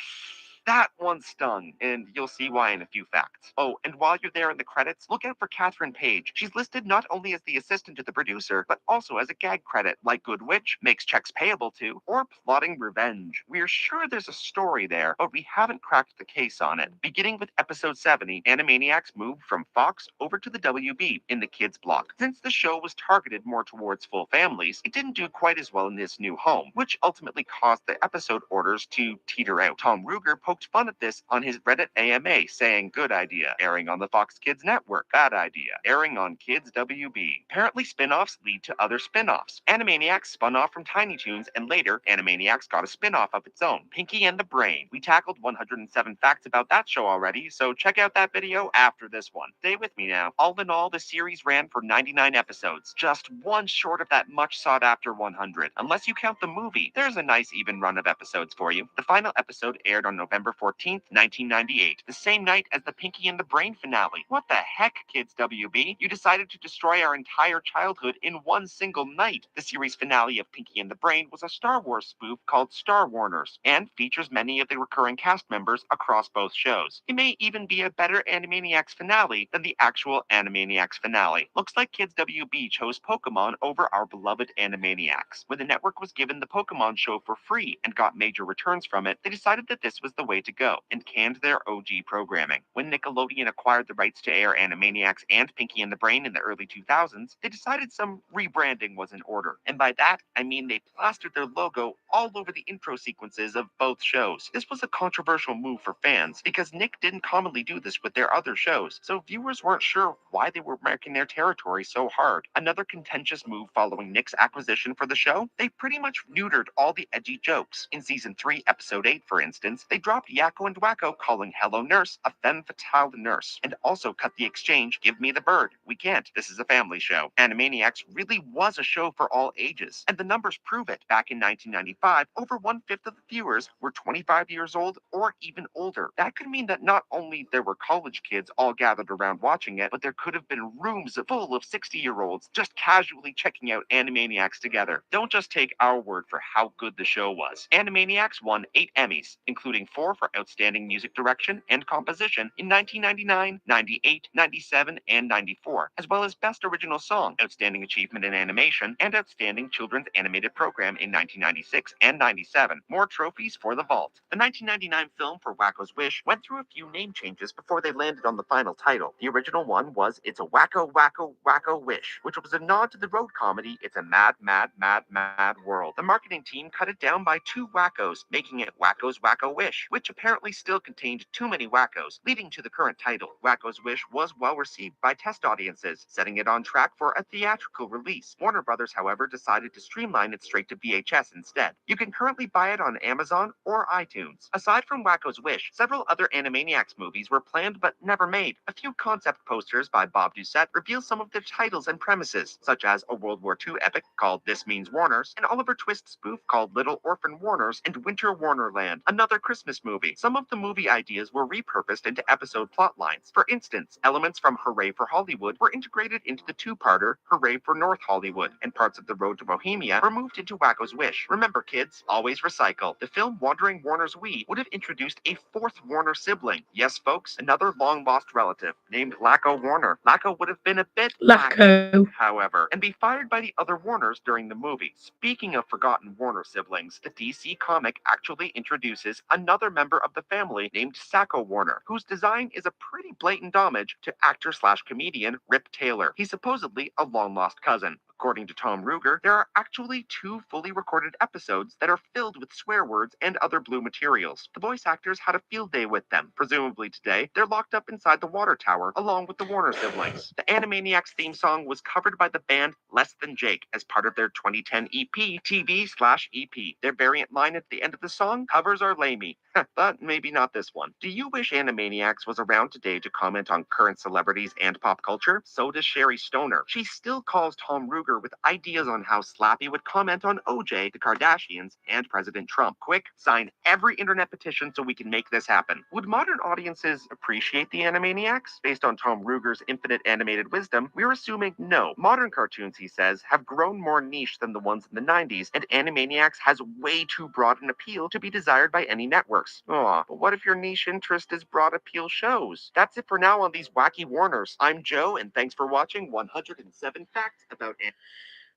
That one stung, and you'll see why in a few facts. Oh, and while you're there in the credits, look out for Catherine Page. She's listed not only as the assistant to the producer, but also as a gag credit, like Good Witch, makes checks payable to, or plotting revenge. We're sure there's a story there, but we haven't cracked the case on it. Beginning with episode 70, Animaniacs moved from Fox over to the WB in the kids block. Since the show was targeted more towards full families, it didn't do quite as well in this new home, which ultimately caused the episode orders to teeter out. Tom Ruger poked fun at this on his Reddit AMA, saying, "Good idea. Airing on the Fox Kids network. Bad idea. Airing on Kids WB." Apparently, spin-offs lead to other spin-offs. Animaniacs spun off from Tiny Toons, and later, Animaniacs got a spin-off of its own, Pinky and the Brain. We tackled 107 facts about that show already, so check out that video after this one. Stay with me now. All in all, the series ran for 99 episodes, just one short of that much sought-after 100. Unless you count the movie, there's a nice even run of episodes for you. The final episode aired on November 14th, 1998, the same night as the Pinky and the Brain finale. What the heck, Kids WB? You decided to destroy our entire childhood in one single night. The series finale of Pinky and the Brain was a Star Wars spoof called Star Warners, and features many of the recurring cast members across both shows. It may even be a better Animaniacs finale than the actual Animaniacs finale. Looks like Kids WB chose Pokemon over our beloved Animaniacs. When the network was given the Pokemon show for free and got major returns from it, they decided that this was the way to go and canned their OG programming. When Nickelodeon acquired the rights to air Animaniacs and Pinky and the Brain in the early 2000s, they decided some rebranding was in order. And by that, I mean they plastered their logo all over the intro sequences of both shows. This was a controversial move for fans because Nick didn't commonly do this with their other shows, so viewers weren't sure why they were marking their territory so hard. Another contentious move following Nick's acquisition for the show, they pretty much neutered all the edgy jokes. In season 3, episode 8, for instance, they dropped Yakko and Wacko calling Hello Nurse a femme fatale nurse, and also cut the exchange, Give me the bird. We can't. This is a family show. Animaniacs really was a show for all ages, and the numbers prove it. Back in 1995, over one-fifth of the viewers were 25 years old or even older. That could mean that not only there were college kids all gathered around watching it, but there could have been rooms full of 60-year-olds just casually checking out Animaniacs together. Don't just take our word for how good the show was. Animaniacs won 8 Emmys, including 4 for Outstanding Music Direction and Composition in 1999, 98, 97, and 94, as well as Best Original Song, Outstanding Achievement in Animation, and Outstanding Children's Animated Program in 1996 and 97. More trophies for the vault. The 1999 film for Wacko's Wish went through a few name changes before they landed on the final title. The original one was It's a Wacko, Wacko, Wacko Wish, which was a nod to the road comedy It's a Mad, Mad, Mad, Mad World. The marketing team cut it down by 2 wackos, making it Wacko's Wacko Wish, which apparently still contained too many wackos, leading to the current title. Wacko's Wish was well received by test audiences, setting it on track for a theatrical release. Warner Brothers, however, decided to streamline it straight to VHS instead. You can currently buy it on Amazon or iTunes. Aside from Wacko's Wish, several other Animaniacs movies were planned but never made. A few concept posters by Bob Doucette reveal some of their titles and premises, such as a World War II epic called This Means Warners, an Oliver Twist spoof called Little Orphan Warners, and Winter Warnerland, another Christmas movie. Some of the movie ideas were repurposed into episode plot lines. For instance, elements from Hooray for Hollywood were integrated into the two-parter Hooray for North Hollywood, and parts of The Road to Bohemia were moved into Wacko's Wish. Remember, kids, always recycle. The film Wandering Warner's Wee would have introduced a 4th Warner sibling. Yes, folks, another long-lost relative named Lacko Warner. Lacko would have been a bit wacky, Lacko. however, and be fired by the other Warners during the movie. Speaking of forgotten Warner siblings, the DC comic actually introduces another member of the family named Sacco Warner, whose design is a pretty blatant homage to actor/comedian Rip Taylor. He's supposedly a long-lost cousin. According to Tom Ruger, there are actually 2 fully recorded episodes that are filled with swear words and other blue materials. The voice actors had a field day with them. Presumably today, they're locked up inside the water tower along with the Warner siblings. The Animaniacs theme song was covered by the band Less Than Jake as part of their 2010 EP, TV/EP. Their variant line at the end of the song, covers are lamey. But maybe not this one. Do you wish Animaniacs was around today to comment on current celebrities and pop culture? So does Sherry Stoner. She still calls Tom Ruger with ideas on how Slappy would comment on OJ, the Kardashians, and President Trump. Quick, sign every internet petition so we can make this happen. Would modern audiences appreciate the Animaniacs? Based on Tom Ruger's infinite animated wisdom, we're assuming no. Modern cartoons, he says, have grown more niche than the ones in the 90s, and Animaniacs has way too broad an appeal to be desired by any networks. Aw, but what if your niche interest is broad appeal shows? That's it for now on these wacky Warners. I'm Joe, and thanks for watching 107 Facts About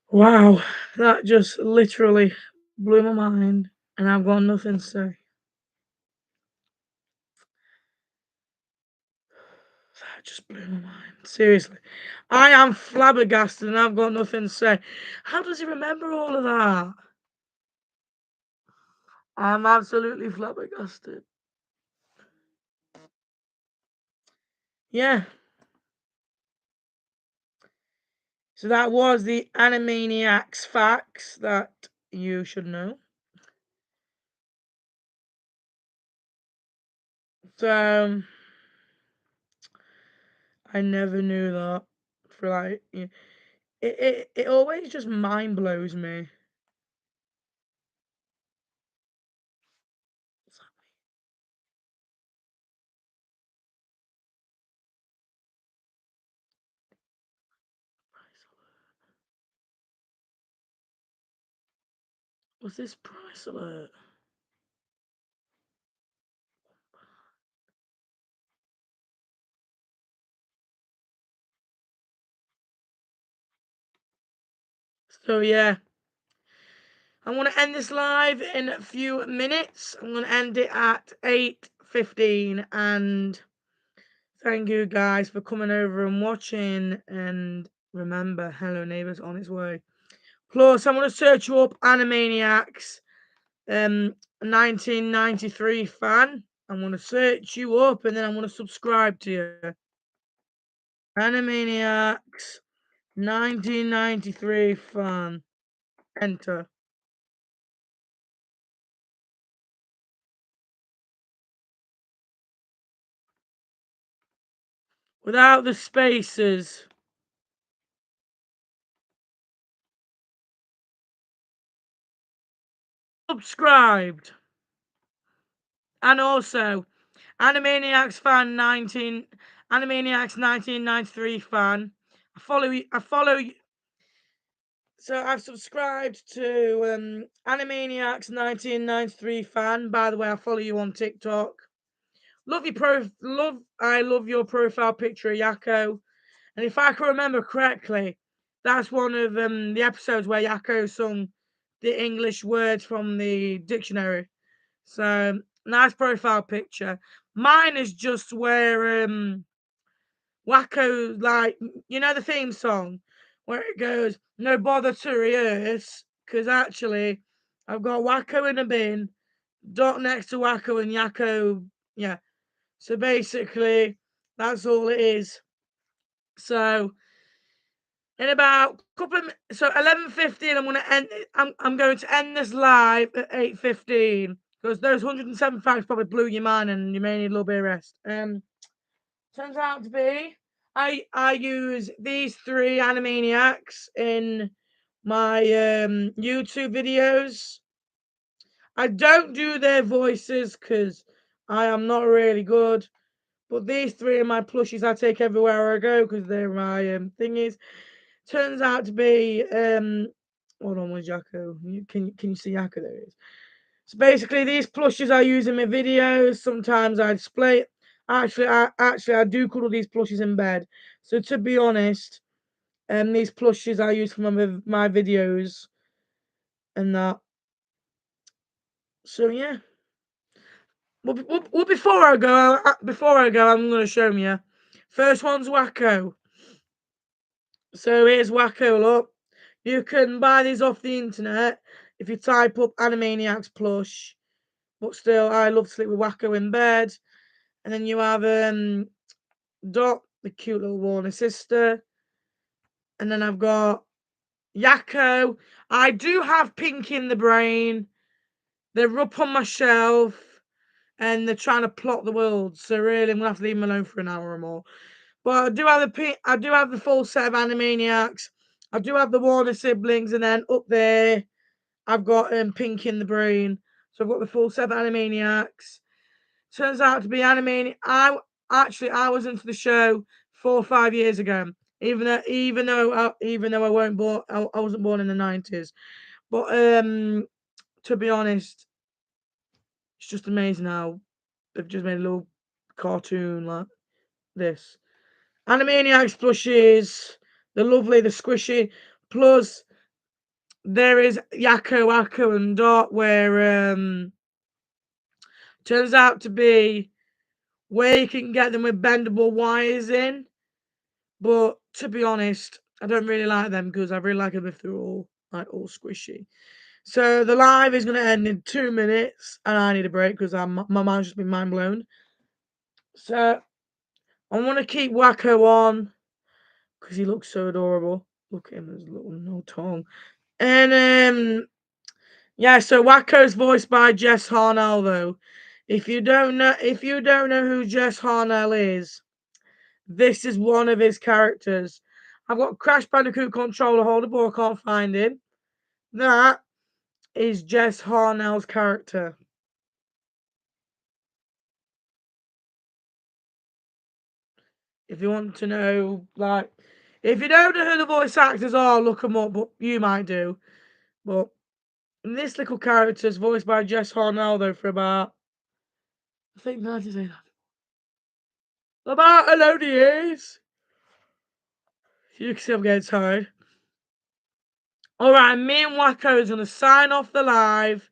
Wow, that just literally blew my mind, and I've got nothing to say. That just blew my mind. Seriously. I am flabbergasted and I've got nothing to say. How does he remember all of that? I'm absolutely flabbergasted. Yeah. So that was the Animaniacs facts that you should know. So I never knew that. For like, it always just mind blows me. What's this price alert? So yeah, I'm going to end this live in a few minutes. I'm going to end it at 8:15, and thank you guys for coming over and watching. And remember, Hello Neighbours on its way. Plus, I'm going to search you up Animaniacs, 1993 fan. I'm going to search you up and then I'm going to subscribe to you. Animaniacs 1993 fan. Enter. Without the spaces. Subscribed. And also, Animaniacs 1993 fan. I follow you. So I've subscribed to Animaniacs 1993 fan. By the way, I follow you on TikTok. I love your profile picture of Yakko. And if I can remember correctly, that's one of the episodes where Yakko sung the English words from the dictionary. So nice profile picture. Mine is just where Wakko, like, you know the theme song where it goes, no bother to rehearse, because actually I've got Wakko in a bin, dot next to Wakko and Yakko. Yeah. So basically that's all it is. So in about a couple of so 11:15, I'm going to end this live at 8:15 because those 107 facts probably blew your mind and you may need a little bit of rest. Turns out to be I use these three Animaniacs in my YouTube videos. I don't do their voices because I am not really good. But these three are my plushies I take everywhere I go because they're my thingies. Turns out to be hold on, where's Yakko? Can you see Yakko? There it is. So basically these plushies I use in my videos. Sometimes I display it. Actually I do cuddle these plushies in bed. So to be honest, these plushies I use for my videos and that. So yeah. Well, before I go, I'm gonna show you. First one's Wakko. So here's Wakko. Look, you can buy these off the internet if you type up Animaniacs plush. But still, I love to sleep with Wakko in bed. And then you have Dot, the cute little Warner sister. And then I've got Yakko. I do have Pinky in the Brain. They're up on my shelf and they're trying to plot the world. So really, I'm gonna have to leave them alone for an hour or more. But I do have the full set of Animaniacs. I do have the Warner siblings, and then up there I've got Pinky in the Brain. So I've got the full set of Animaniacs. Turns out to be Animaniacs. I was into the show 4 or 5 years ago. Even though I wasn't born in the 90s. But to be honest, it's just amazing how they've just made a little cartoon like this. Animaniacs plushies, they're lovely, they're squishy. Plus, there is Yakko, Wakko, and Dot, where turns out to be where you can get them with bendable wires in. But to be honest, I don't really like them because I really like them if they're all squishy. So the live is going to end in 2 minutes, and I need a break because my mind's just been mind blown. So I want to keep Wakko on because he looks so adorable. Look at him, his little no tongue. And yeah, so Wakko's voiced by Jess Harnell though. If you don't know who Jess Harnell is, this is one of his characters. I've got Crash Bandicoot controller holder, but I can't find him. That is Jess Harnell's character. If you want to know, like, if you don't know who the voice actors are, look them up, but you might do. But this little character is voiced by Jess Harnell though for about, I think, 90 about a load of years. You can see I'm getting tired. All right, me and Wakko is gonna sign off the live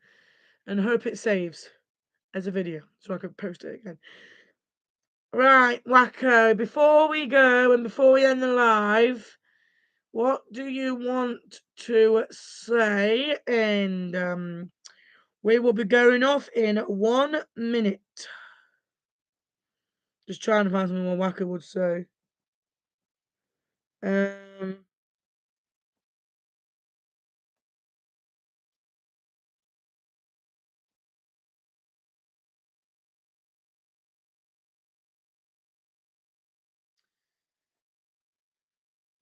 and hope it saves as a video so I can post it again. Right, Wakko, before we go and before we end the live, what do you want to say? And we will be going off in 1 minute. Just trying to find something more Wakko would say.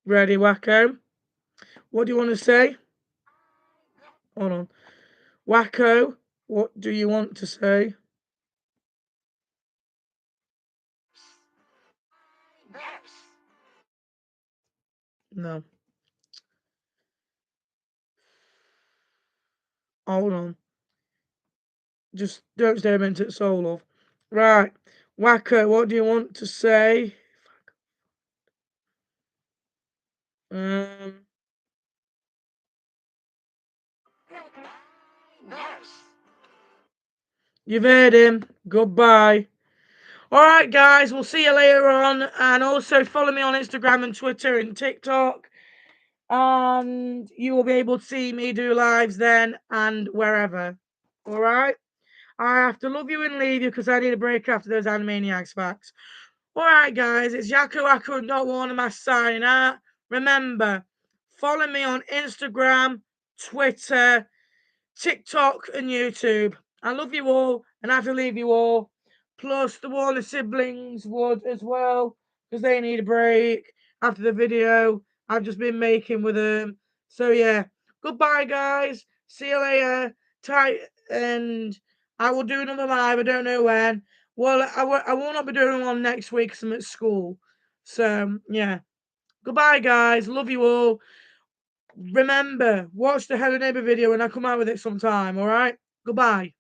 Ready, Wakko? What do you want to say? Hold on. Wakko, what do you want to say? No. Hold on. Just don't stay a minute at soul off. Right. Wakko, what do you want to say? Um, you've heard him. Goodbye. Alright, guys, we'll see you later on. And also follow me on Instagram and Twitter and TikTok. And you will be able to see me do lives then and wherever. Alright? I have to love you and leave you because I need a break after those Animaniacs facts. Alright, guys, it's Yakko Wakko and Not Warner Mask signing out. Remember, follow me on Instagram, Twitter, TikTok, and YouTube. I love you all, and I have to leave you all. Plus, the Warner siblings would as well, because they need a break after the video I've just been making with them. So, yeah, goodbye, guys. See you later. Tight, and I will do another live. I don't know when. Well, I will not be doing one next week because I'm at school. So, yeah. Goodbye, guys. Love you all. Remember, watch the Hello Neighbor video when I come out with it sometime, alright? Goodbye.